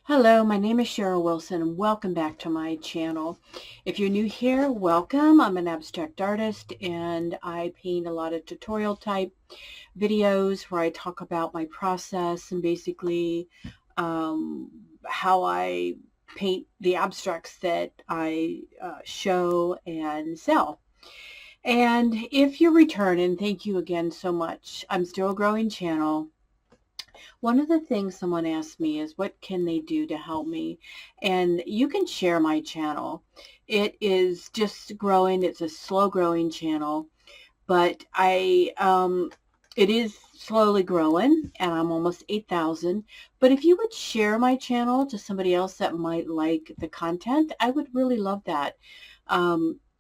Hello, my name is Cheryl Wilson and welcome back to my channel. If you're new here, welcome. I'm an abstract artist and I paint a lot of tutorial type videos where I talk about my process and basically how I paint the abstracts that I show and sell. And if you're returning, thank you again so much. I'm still a growing channel. One of the things someone asked me is what can they do to help me? And you can share my channel. It is just growing. It's a slow growing channel, but it is slowly growing and I'm almost 8,000. But if you would share my channel to somebody else that might like the content, I would really love that.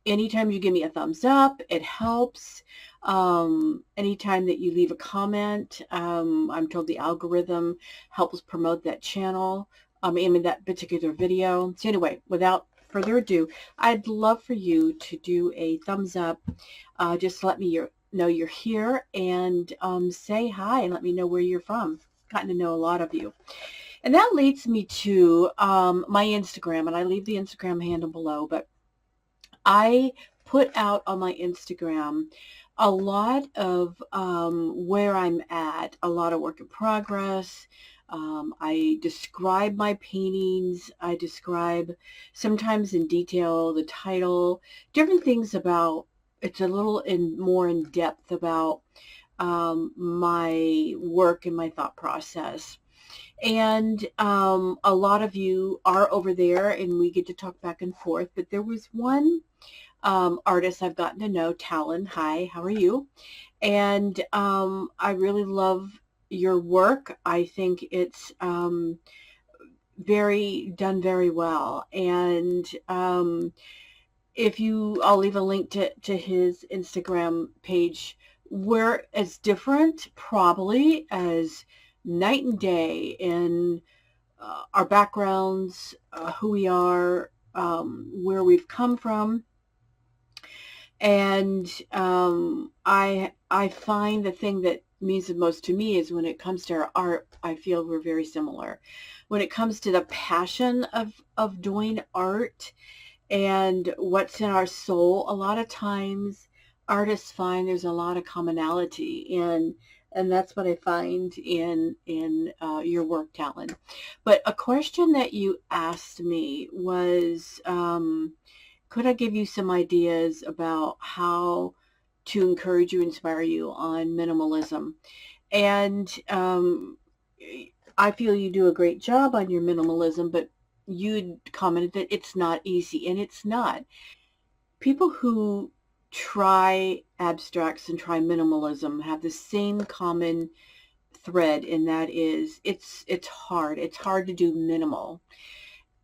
Anytime you give me a thumbs up, it helps. Anytime that you leave a comment, I'm told the algorithm helps promote that channel. I mean that particular video. So anyway, without further ado, I'd love for you to do a thumbs up. Just let me know you're here and say hi and let me know where you're from. Gotten to know a lot of you. And that leads me to my Instagram, and I leave the Instagram handle below, but I put out on my Instagram a lot of where I'm at, a lot of work in progress. I describe my paintings. I describe sometimes in detail the title, different things about, it's a little more in depth about my work and my thought process. And a lot of you are over there and we get to talk back and forth. But there was one artist I've gotten to know, Talon. Hi, how are you? And I really love your work. I think it's done very well. And I'll leave a link to his Instagram page. We're as different probably as night and day in our backgrounds, who we are, where we've come from. And I find the thing that means the most to me is when it comes to our art, I feel we're very similar. When it comes to the passion of doing art and what's in our soul, a lot of times artists find there's a lot of commonality and that's what I find in your work, Talon. But a question that you asked me was, could I give you some ideas about how to encourage you, inspire you on minimalism? And I feel you do a great job on your minimalism, but you commented that it's not easy, and it's not. People who try abstracts and try minimalism have the same common thread, and that is it's hard. It's hard to do minimal.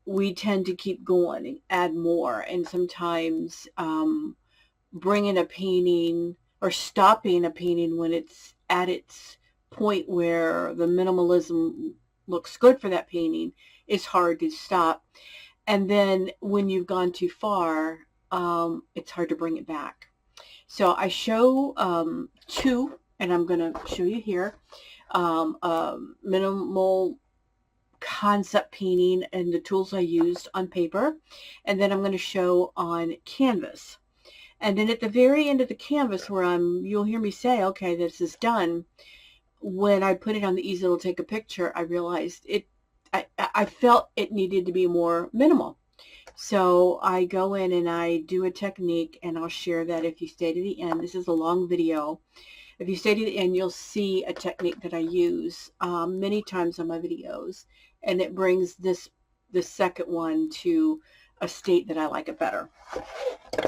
We tend to keep going and add more, and sometimes bringing a painting or stopping a painting when it's at its point where the minimalism looks good for that painting is hard to stop. And then when you've gone too far, it's hard to bring it back. So I show two, and I'm going to show you here, minimal concept painting and the tools I used on paper, and then I'm going to show on canvas. And then at the very end of the canvas where you'll hear me say, okay, this is done, when I put it on the easel to take a picture, I realized I felt it needed to be more minimal. So I go in and I do a technique, and I'll share that if you stay to the end. This is a long video. If you stay to the end, you'll see a technique that I use many times on my videos, and it brings the second one to a state that I like it better.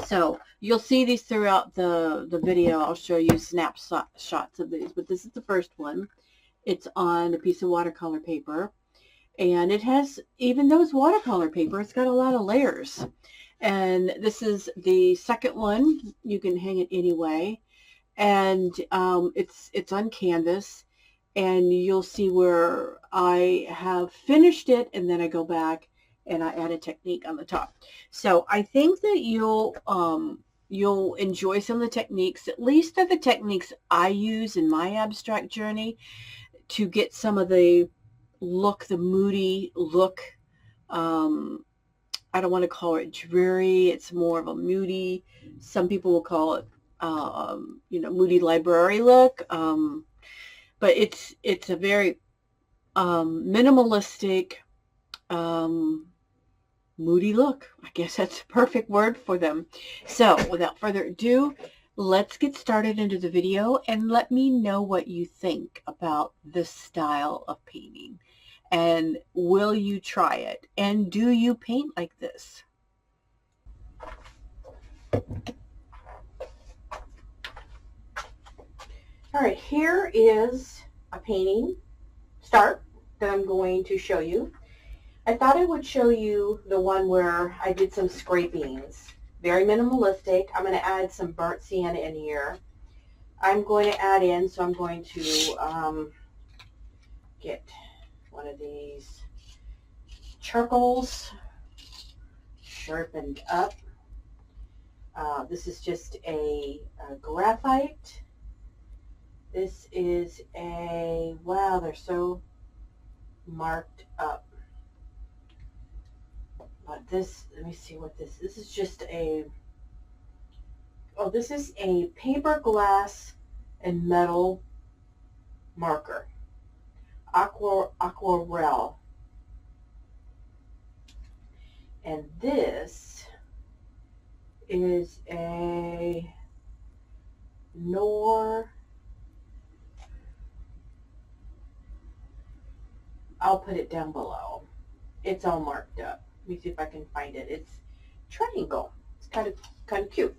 So you'll see these throughout the video. I'll show you snapshots of these, but this is the first one. It's on a piece of watercolor paper. And it has, even though it's watercolor paper, it's got a lot of layers. And this is the second one. You can hang it anyway. And it's on canvas. And you'll see where I have finished it, and then I go back and I add a technique on the top. So I think that you'll enjoy some of the techniques. At least they're the techniques I use in my abstract journey to get some of the look, the moody look. I don't want to call it dreary. It's more of a moody. Some people will call it, moody library look. But it's a very minimalistic, moody look. I guess that's a perfect word for them. So without further ado, let's get started into the video and let me know what you think about this style of painting. And will you try it? And do you paint like this? All right, here is a painting start that I'm going to show you. I thought I would show you the one where I did some scrapings. Very minimalistic. I'm going to add some burnt sienna in here. I'm going to add in, so I'm going to get one of these charcoals sharpened up. This is just a graphite. This is a, wow, they're so marked up. But this, let me see what this is just a, oh, this is a paper, glass, and metal marker. Aquarelle. And this is a Nor, I'll put it down below. It's all marked up. Let me see if I can find it. It's triangle. It's kind of cute.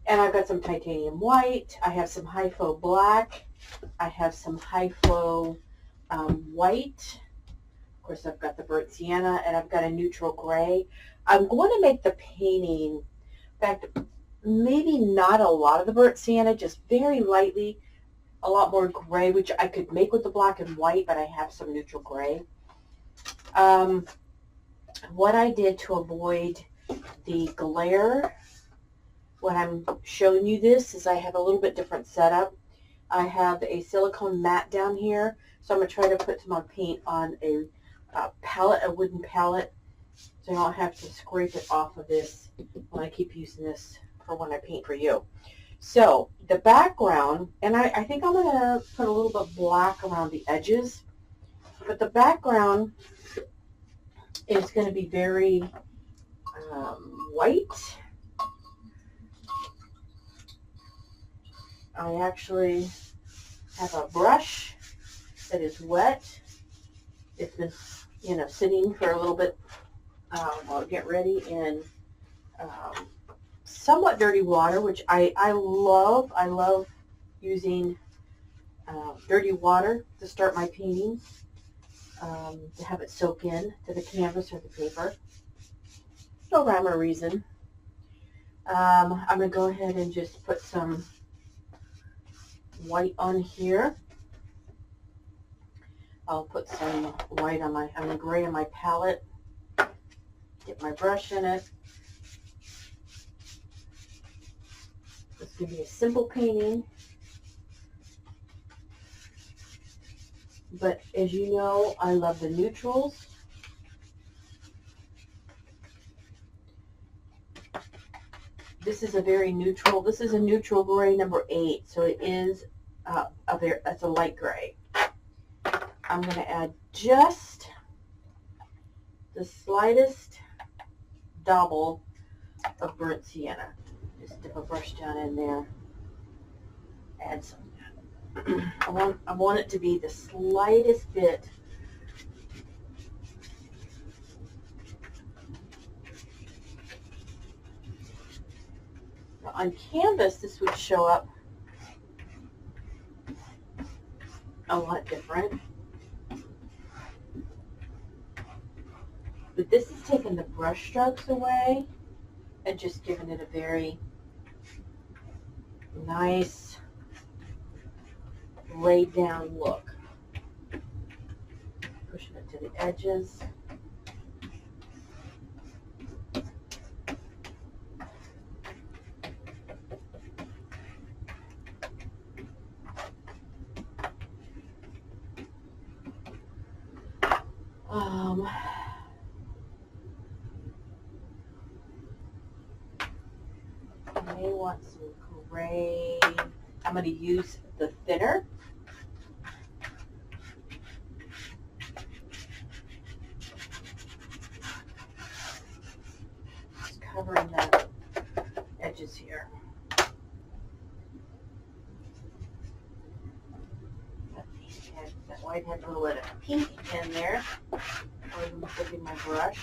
And I've got some titanium white. I have some high flow black. I have some high flow white. Of course, I've got the burnt sienna, and I've got a neutral gray. I'm going to make the painting, in fact, maybe not a lot of the burnt sienna, just very lightly, a lot more gray, which I could make with the black and white, but I have some neutral gray. What I did to avoid the glare when I'm showing you this is I have a little bit different setup. I have a silicone mat down here, so I'm going to try to put some paint on a palette, a wooden palette, so I don't have to scrape it off of this when I keep using this for when I paint for you. So the background, and I think I'm going to put a little bit black around the edges, but the background is going to be very white. I actually have a brush that is wet. It's been, sitting for a little bit while I get ready in somewhat dirty water, which I love. I love using dirty water to start my paintings, to have it soak in to the canvas or the paper. No rhyme or reason. I'm going to go ahead and just put some white on here. I'll put some white on the gray on my palette. Get my brush in it. This is going to be a simple painting. But as you know, I love the neutrals. This is a very neutral, this is a neutral gray number 8, so it is that's a light gray. I'm going to add just the slightest dabble of burnt sienna. Just dip a brush down in there. Add some. I want it to be the slightest bit. Now on canvas, this would show up a lot different. But this is taking the brush strokes away and just giving it a very nice laid down look. Pushing it to the edges. I may want some gray. I'm going to use the thinner. Just covering the edges here. That white had a little bit of pink in there. I'm flipping my brush.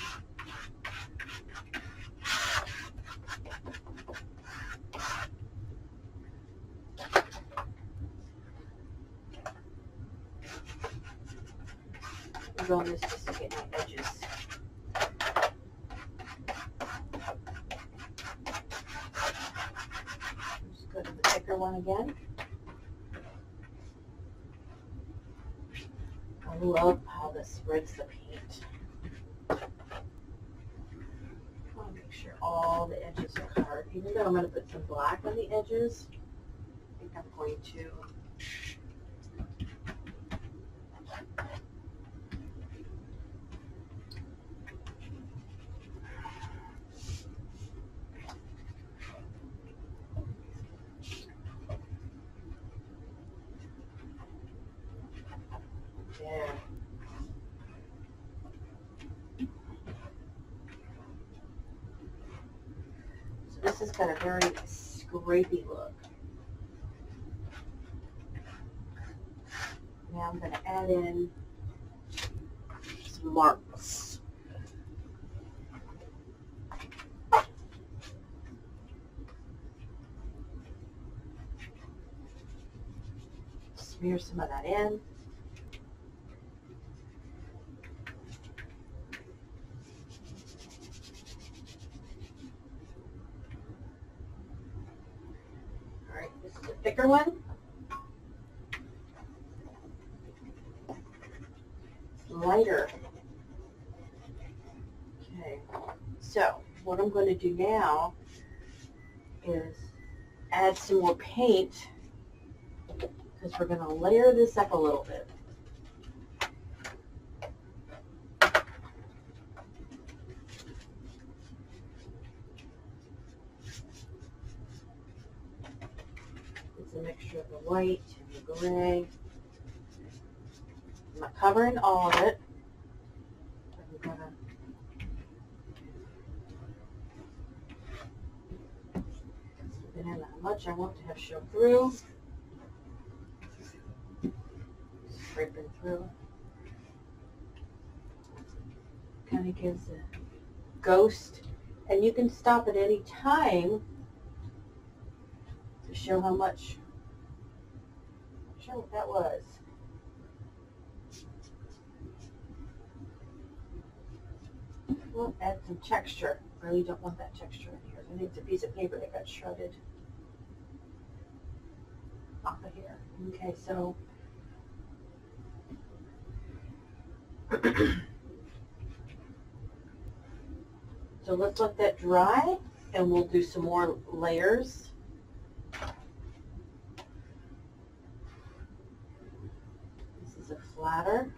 I'm going this just to get my edges. Just go to the thicker one again. I love how this spreads the paint. I want to make sure all the edges are covered. Even though I'm going to put some black on the edges, I think I'm going to yeah. So this has got a very scrapey look. Now I'm going to add in some marks. Smear some of that in. All right, this is the thicker one. Lighter. Okay, so what I'm going to do now is add some more paint because we're going to layer this up a little bit. It's a mixture of the white and the gray. I'm not covering all of it. I'm going to depending on how much I want to have show through. Scraping through. Kind of gives a ghost. And you can stop at any time to show how much. Show what that was. We'll add some texture. I really don't want that texture in here. I think it's a piece of paper that got shredded off of here. Okay, so so let's let that dry and we'll do some more layers. This is a flatter.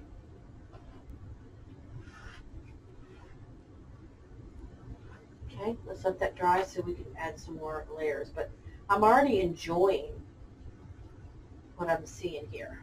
Okay, let's let that dry so we can add some more layers. But I'm already enjoying what I'm seeing here.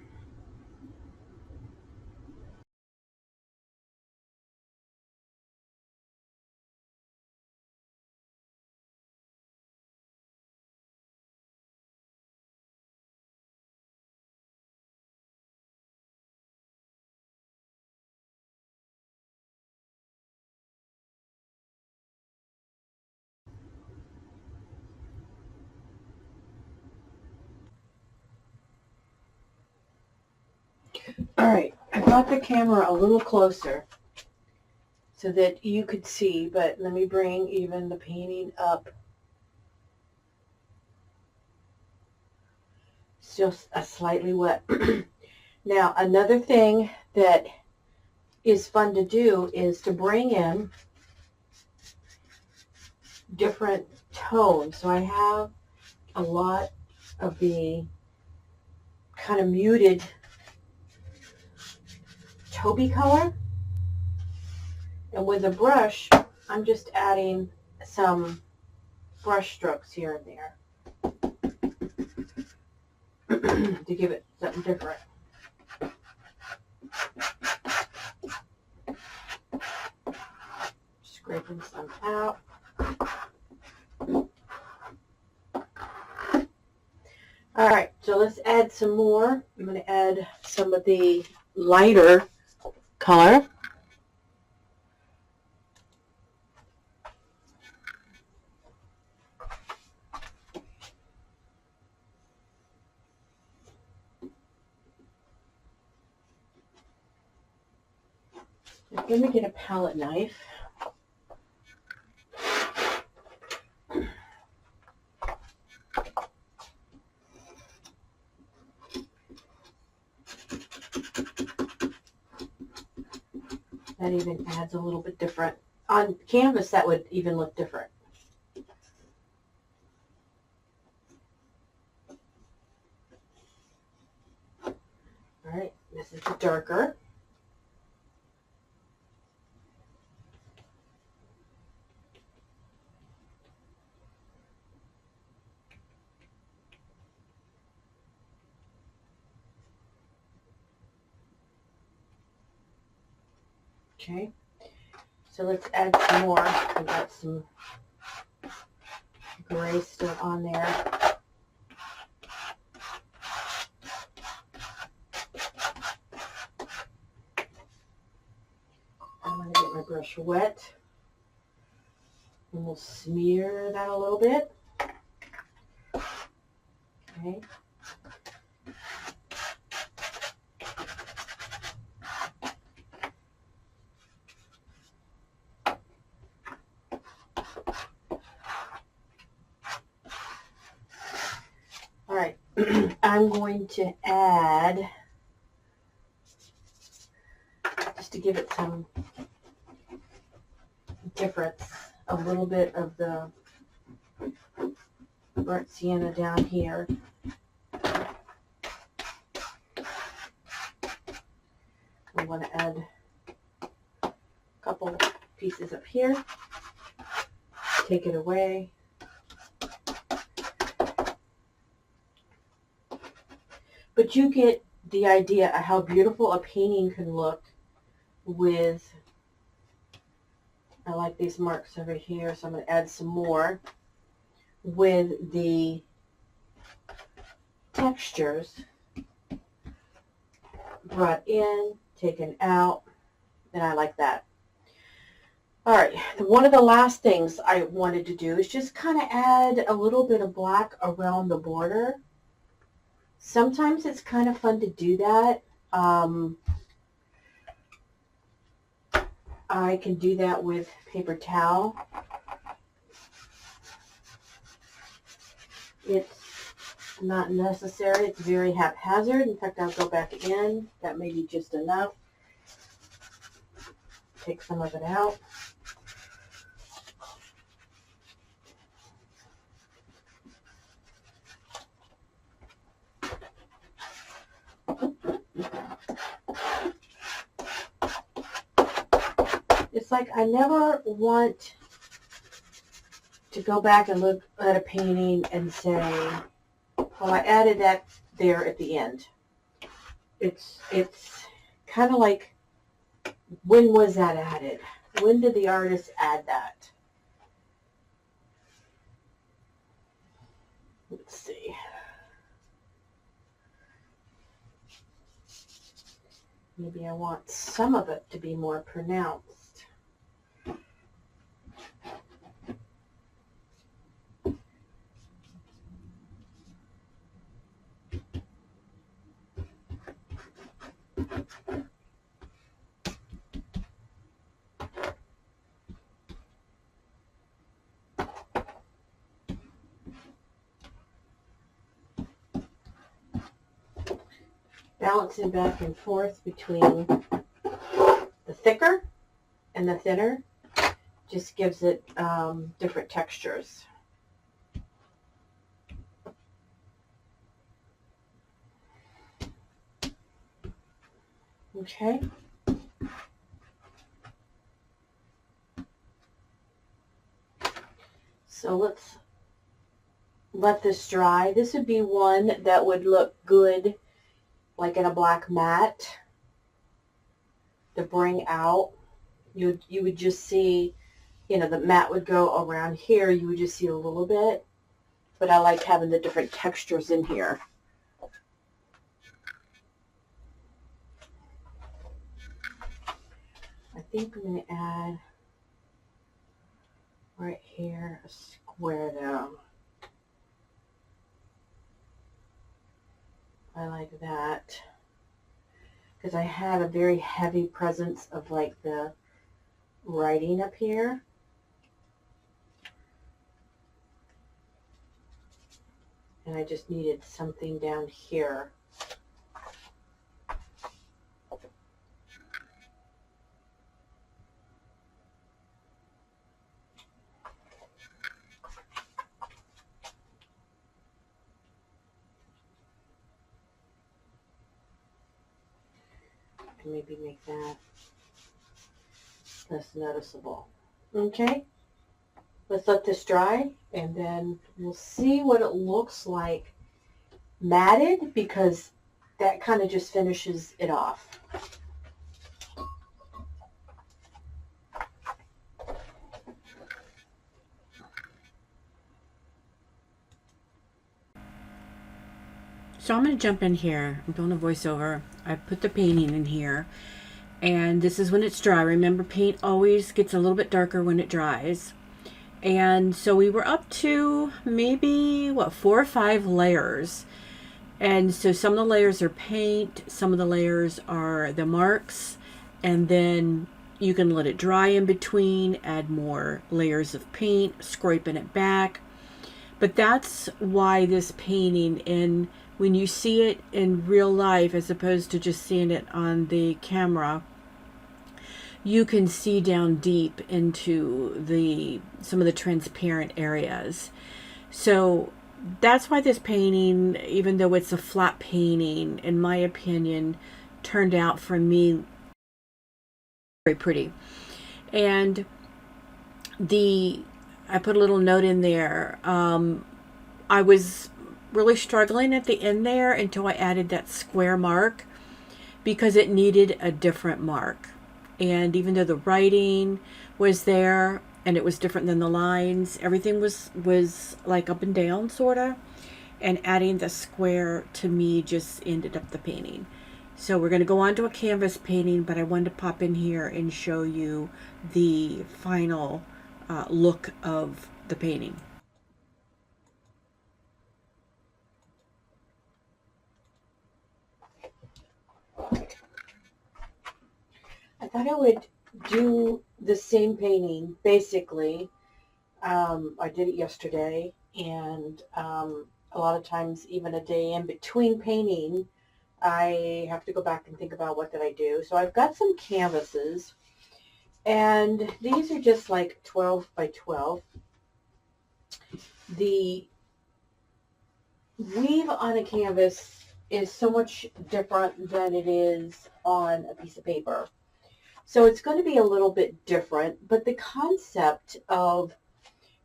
All right, I brought the camera a little closer so that you could see, but let me bring even the painting up. It's just a slightly wet. Now, another thing that is fun to do is to bring in different tones. So I have a lot of the kind of muted taupey color. And with a brush, I'm just adding some brush strokes here and there to give it something different. Scraping some out. All right, so let's add some more. I'm going to add some of the lighter color. Let me get a palette knife. That even adds a little bit different. On canvas, that would even look different. All right, this is the darker. Okay, so let's add some more. I've got some gray still on there. I'm going to get my brush wet, and we'll smear that a little bit. Okay. All right, I'm going to add, just to give it some difference, a little bit of the burnt sienna down here. I want to add a couple pieces up here, take it away. But you get the idea of how beautiful a painting can look with, I like these marks over here, so I'm going to add some more with the textures brought in, taken out, and I like that. All right, one of the last things I wanted to do is just kind of add a little bit of black around the border. Sometimes it's kind of fun to do that. I can do that with paper towel. It's not necessary. It's very haphazard. In fact, I'll go back in. That may be just enough. Take some of it out. It's like I never want to go back and look at a painting and say, well, I added that there at the end. It's kind of like, when was that added? When did the artist add that? Let's see. Maybe I want some of it to be more pronounced. Balancing back and forth between the thicker and the thinner just gives it different textures. Okay. So let's let this dry. This would be one that would look good like in a black mat to bring out. You would just see, you know, the mat would go around here. You would just see a little bit. But I like having the different textures in here. I think I'm going to add right here a square though. I like that because I had a very heavy presence of like the writing up here. And I just needed something down here. Maybe make that less noticeable. Okay, let's let this dry and then we'll see what it looks like matted, because that kind of just finishes it off. So I'm going to jump in here. I'm doing a voiceover. I put the painting in here, and this is when it's dry. Remember, paint always gets a little bit darker when it dries. And so we were up to maybe, what, 4 or 5 layers. And so some of the layers are paint, some of the layers are the marks, and then you can let it dry in between, add more layers of paint, scraping it back. But that's why this painting, in when you see it in real life as opposed to just seeing it on the camera, you can see down deep into some of the transparent areas. So that's why this painting, even though it's a flat painting, in my opinion, turned out for me very pretty. And I put a little note in there. I was really struggling at the end there until I added that square mark, because it needed a different mark. And even though the writing was there and it was different than the lines, everything was like up and down sort of, and adding the square to me just ended up the painting. So we're going to go on to a canvas painting, but I wanted to pop in here and show you the final look of the painting. I thought I would do the same painting, basically. I did it yesterday, and a lot of times, even a day in between painting, I have to go back and think about what did I do. So I've got some canvases, and these are just like 12 by 12. The weave on a canvas is so much different than it is on a piece of paper. So it's going to be a little bit different, but the concept of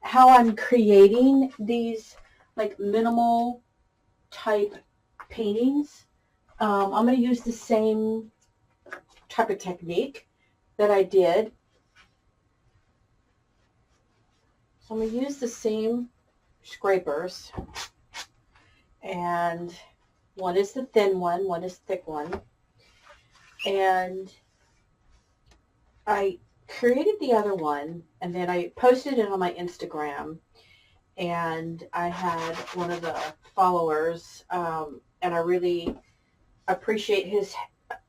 how I'm creating these like minimal type paintings, I'm going to use the same type of technique that I did. So I'm going to use the same scrapers, and one is the thin one is the thick one, and I created the other one, and then I posted it on my Instagram, and I had one of the followers, and I really appreciate his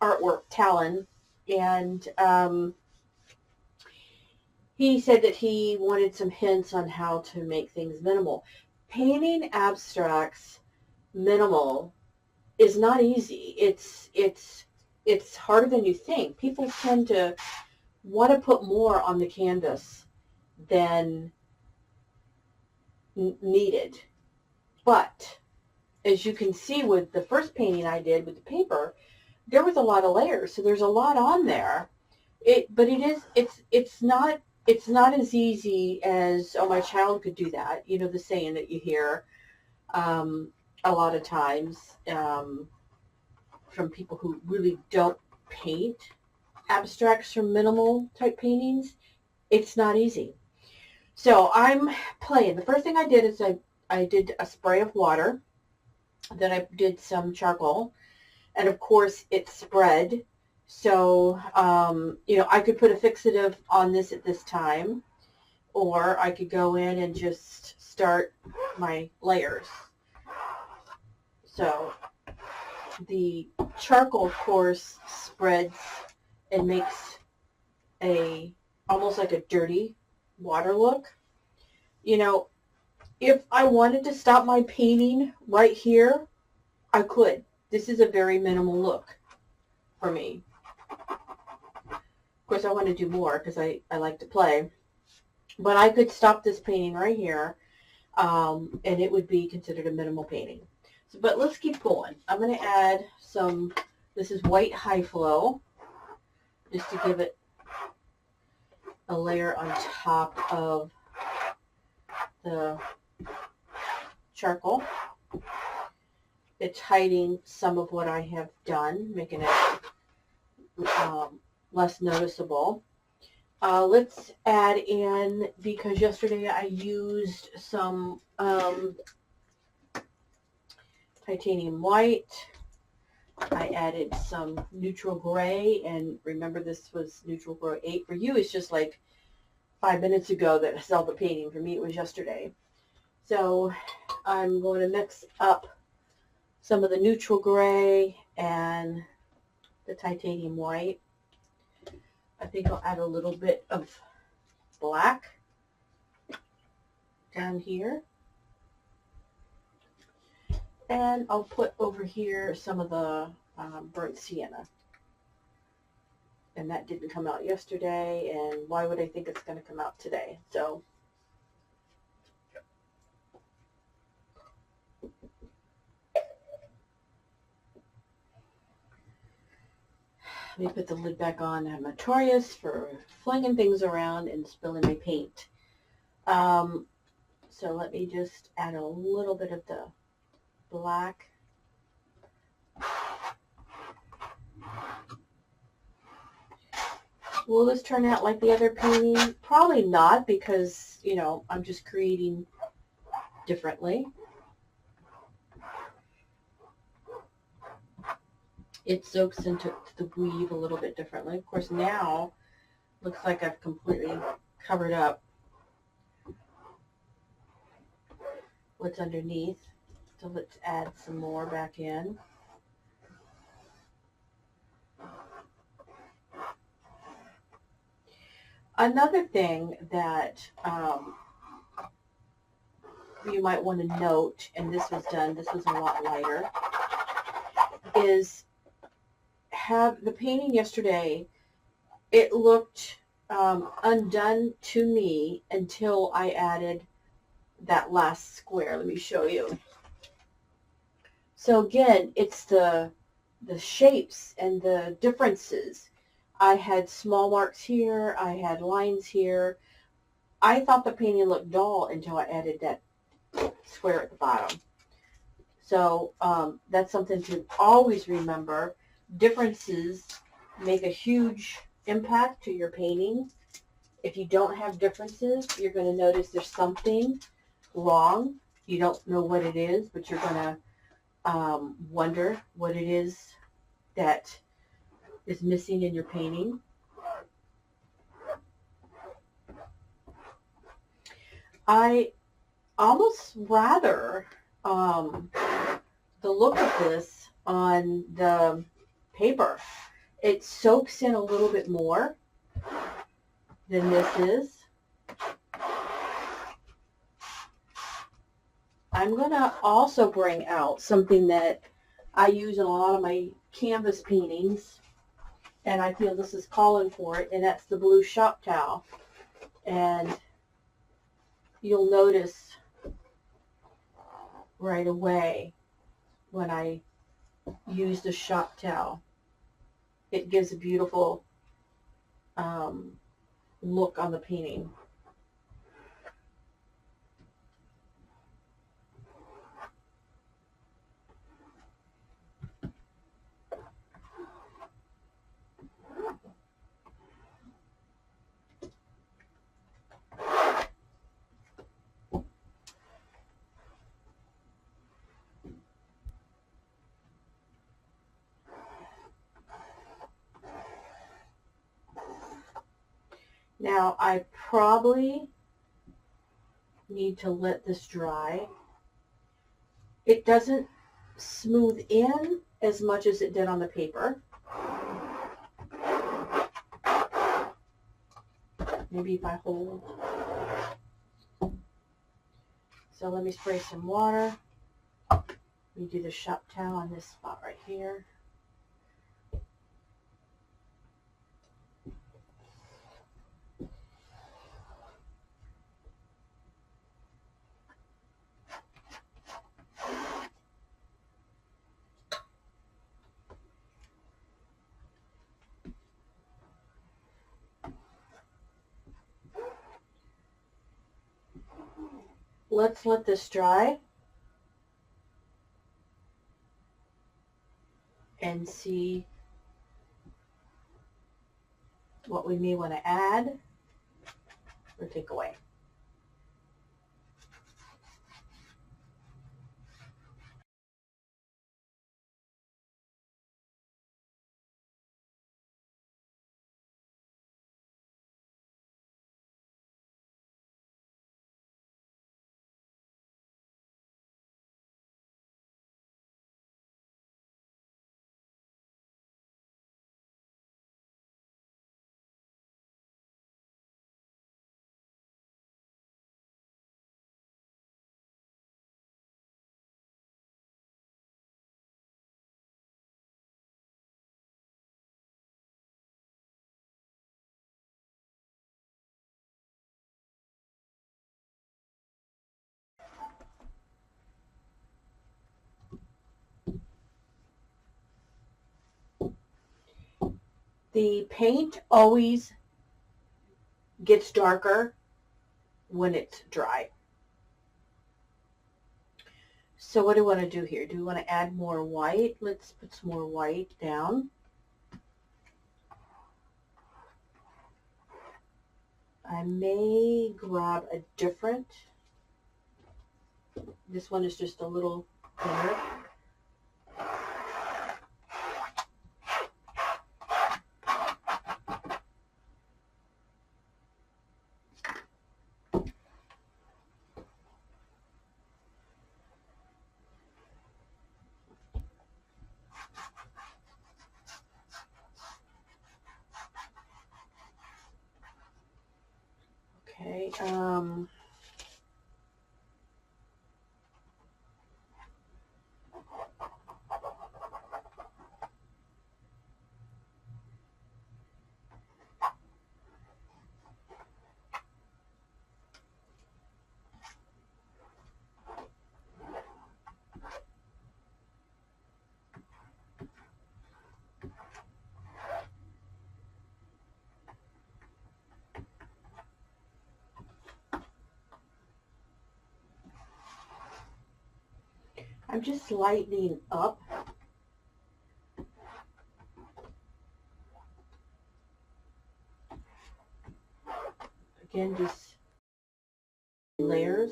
artwork talent, and he said that he wanted some hints on how to make things minimal. Painting abstracts minimal is not easy. It's harder than you think. People tend to want to put more on the canvas than needed. But as you can see with the first painting I did with the paper, there was a lot of layers, so there's a lot on there. It's not it's not as easy as, oh, my child could do that. You know, the saying that you hear a lot of times from people who really don't paint abstracts or minimal type paintings. It's not easy. So I'm playing. The first thing I did is I did a spray of water. Then I did some charcoal. And of course it spread. So, you know, I could put a fixative on this at this time, or I could go in and just start my layers. So the charcoal, of course, spreads and makes a almost like a dirty water look. You know, if I wanted to stop my painting right here, I could. This is a very minimal look for me. Of course, I want to do more because I like to play. But I could stop this painting right here, and it would be considered a minimal painting. So, but let's keep going. I'm going to add some, this is white high flow, just to give it a layer on top of the charcoal. It's hiding some of what I have done, making it less noticeable. Let's add in, because yesterday I used some titanium white. I added some neutral gray, and remember this was neutral gray 8. For you, it's just like 5 minutes ago that I saw the painting. For me, it was yesterday. So I'm going to mix up some of the neutral gray and the titanium white. I think I'll add a little bit of black down here. And I'll put over here some of the burnt sienna. And that didn't come out yesterday, and why would I think it's going to come out today? So let me put the lid back on. I'm notorious for flinging things around and spilling my paint. So let me just add a little bit of the black. Will this turn out like the other painting? Probably not, because, you know, I'm just creating differently. It soaks into the weave a little bit differently. Of course, now looks like I've completely covered up what's underneath. So let's add some more back in. Another thing that you might want to note, and this was a lot lighter, is the painting yesterday, it looked undone to me until I added that last square. Let me show you. So again, it's the shapes and the differences. I had small marks here. I had lines here. I thought the painting looked dull until I added that square at the bottom. So that's something to always remember. Differences make a huge impact to your painting. If you don't have differences, you're going to notice there's something wrong. You don't know what it is, but you're going to wonder what it is that is missing in your painting. I almost rather the look of this on the paper. It soaks in a little bit more than this is. I'm going to also bring out something that I use in a lot of my canvas paintings, and I feel this is calling for it, and that's the blue shop towel. And you'll notice right away when I use the shop towel, it gives a beautiful look on the painting. Now I probably need to let this dry. It doesn't smooth in as much as it did on the paper. Maybe if I hold. So let me spray some water. Let me do the shop towel on this spot right here. Let's let this dry and see what we may want to add or take away. The paint always gets darker when it's dry. So what do we want to do here? Do we want to add more white? Let's put some more white down. I may grab a different. This one is just a little thinner. Okay, I'm just lightening up. Again, just layers.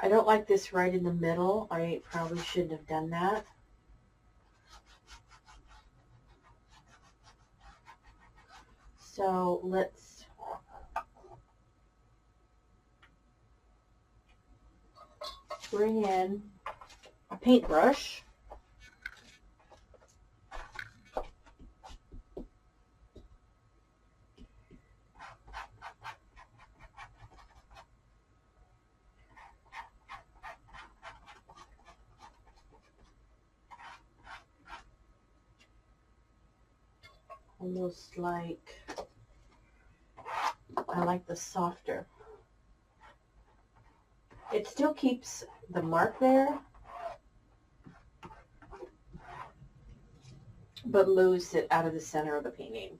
I don't like this right in the middle. I probably shouldn't have done that. So let's bring in a paintbrush. Almost like, I like the softer It still keeps the mark there, but moves it out of the center of the painting.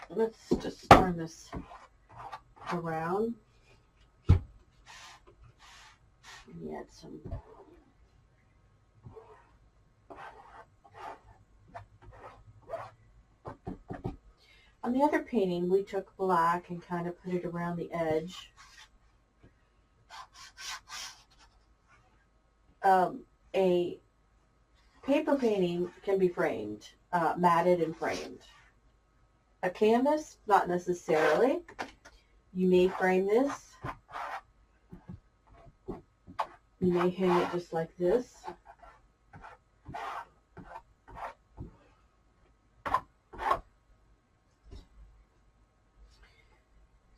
Let's just turn this around and add some. On the other painting, we took black and kind of put it around the edge. A paper painting can be framed, matted and framed. A canvas, not necessarily. You may frame this. You may hang it just like this.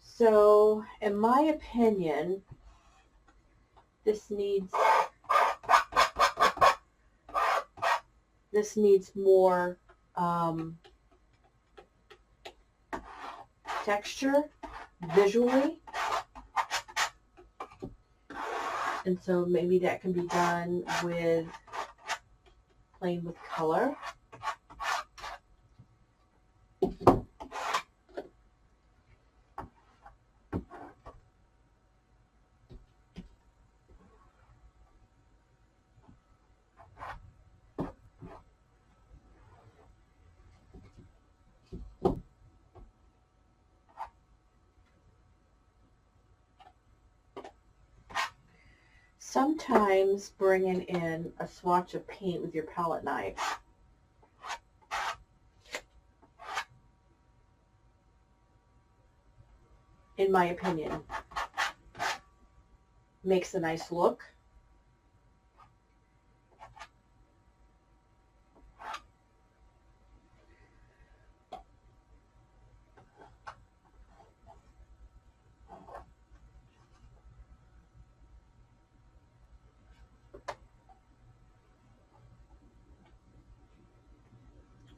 So, in my opinion, this needs more texture visually, and so maybe that can be done with playing with color. Sometimes bringing in a swatch of paint with your palette knife in my opinion, makes a nice look.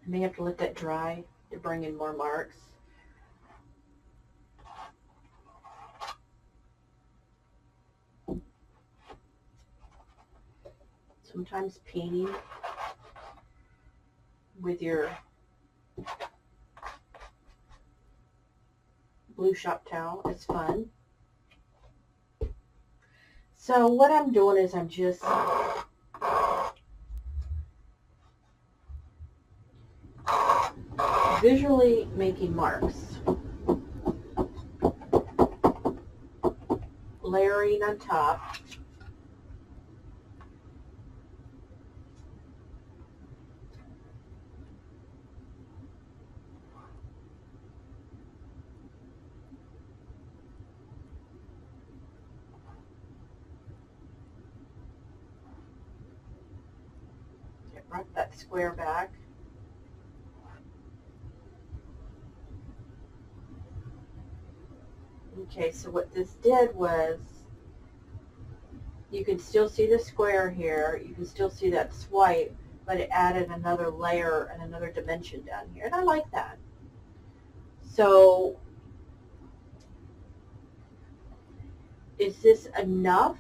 I may have to let that dry to bring in more marks. Sometimes painting with your blue shop towel is fun. So what I'm doing is I'm just visually making marks, layering on top. Wrap that square back. Okay, so what this did was, you can still see the square here, you can still see that swipe, but it added another layer and another dimension down here, and I like that. So, is this enough?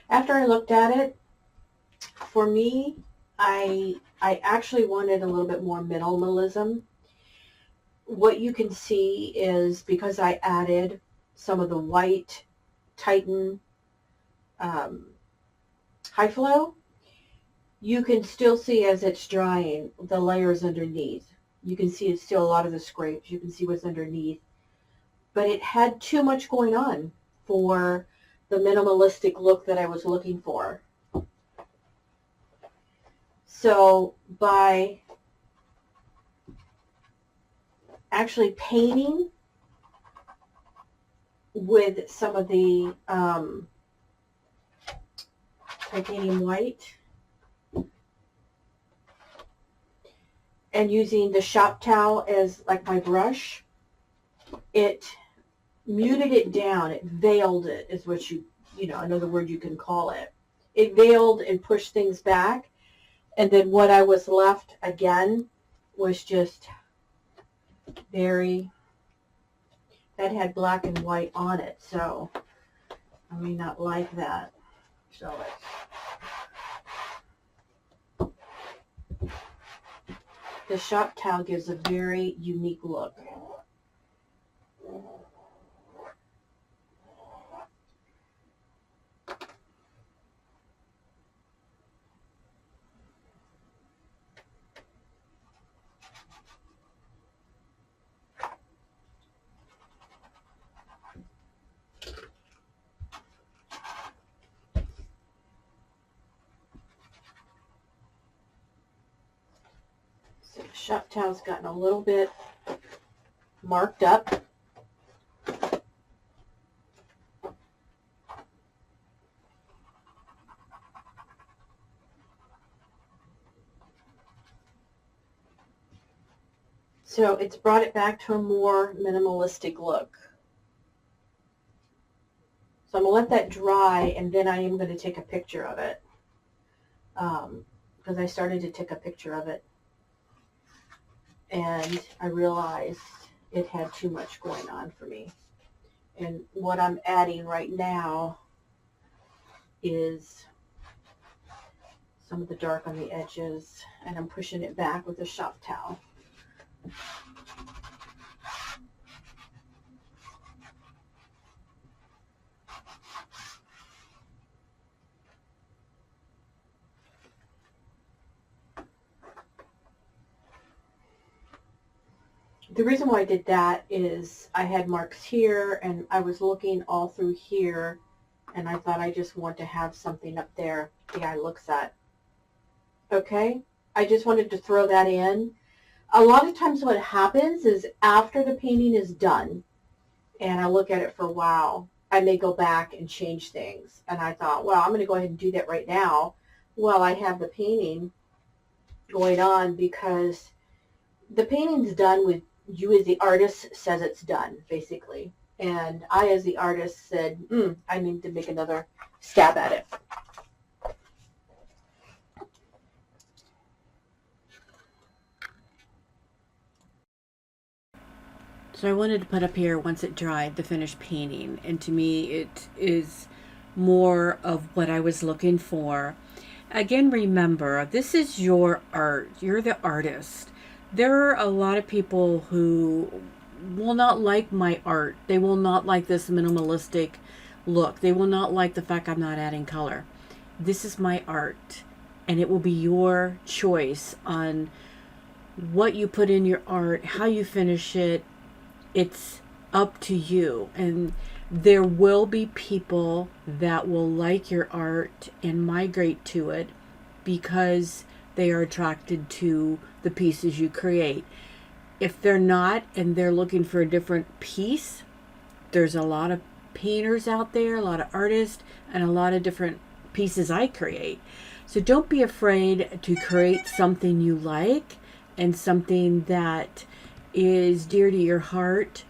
After I looked at it, for me, I actually wanted a little bit more minimalism. What you can see is because I added some of the white Titan high flow, you can still see as it's drying the layers underneath. You can see it's still a lot of the scrapes. You can see what's underneath. But it had too much going on for the minimalistic look that I was looking for. So by actually painting with some of the titanium white and using the shop towel as like my brush, it muted it down. It veiled it is what you know, another word you can call it. It veiled and pushed things back. And then what I was left again was just very, that had black and white on it. So I may not like that. So the shop towel gives a very unique look. So the shop towel's gotten a little bit marked up. So it's brought it back to a more minimalistic look. So I'm going to let that dry, and then I am going to take a picture of it. Because I started to take a picture of it, and I realized it had too much going on for me. And what I'm adding right now is some of the dark on the edges, and I'm pushing it back with a shop towel. The reason why I did that is I had marks here, and I was looking all through here, and I thought I just want to have something up there the eye looks at. Okay? I just wanted to throw that in. A lot of times what happens is after the painting is done, and I look at it for a while, I may go back and change things. And I thought, well, I'm going to go ahead and do that right now while I have the painting going on, because the painting's done with you as the artist says it's done, basically. And I, as the artist, said, I need to make another stab at it. So I wanted to put up here, once it dried, the finished painting. And to me, it is more of what I was looking for. Again, remember, this is your art. You're the artist. There are a lot of people who will not like my art. They will not like this minimalistic look. They will not like the fact I'm not adding color. This is my art, and it will be your choice on what you put in your art, how you finish it. It's up to you. And there will be people that will like your art and migrate to it because they are attracted to the pieces you create. If they're not, and they're looking for a different piece, there's a lot of painters out there, a lot of artists, and a lot of different pieces I create. So don't be afraid to create something you like and something that is dear to your heart,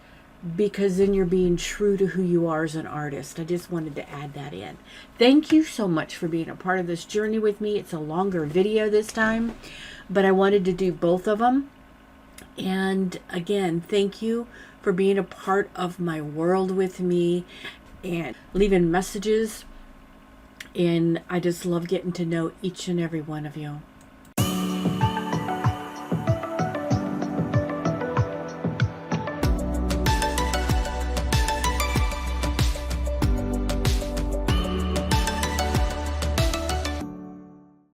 because then you're being true to who you are as an artist. I just wanted to add that in. Thank you so much for being a part of this journey with me. It's a longer video this time, but I wanted to do both of them. And again, thank you for being a part of my world with me and leaving messages And I just love getting to know each and every one of you.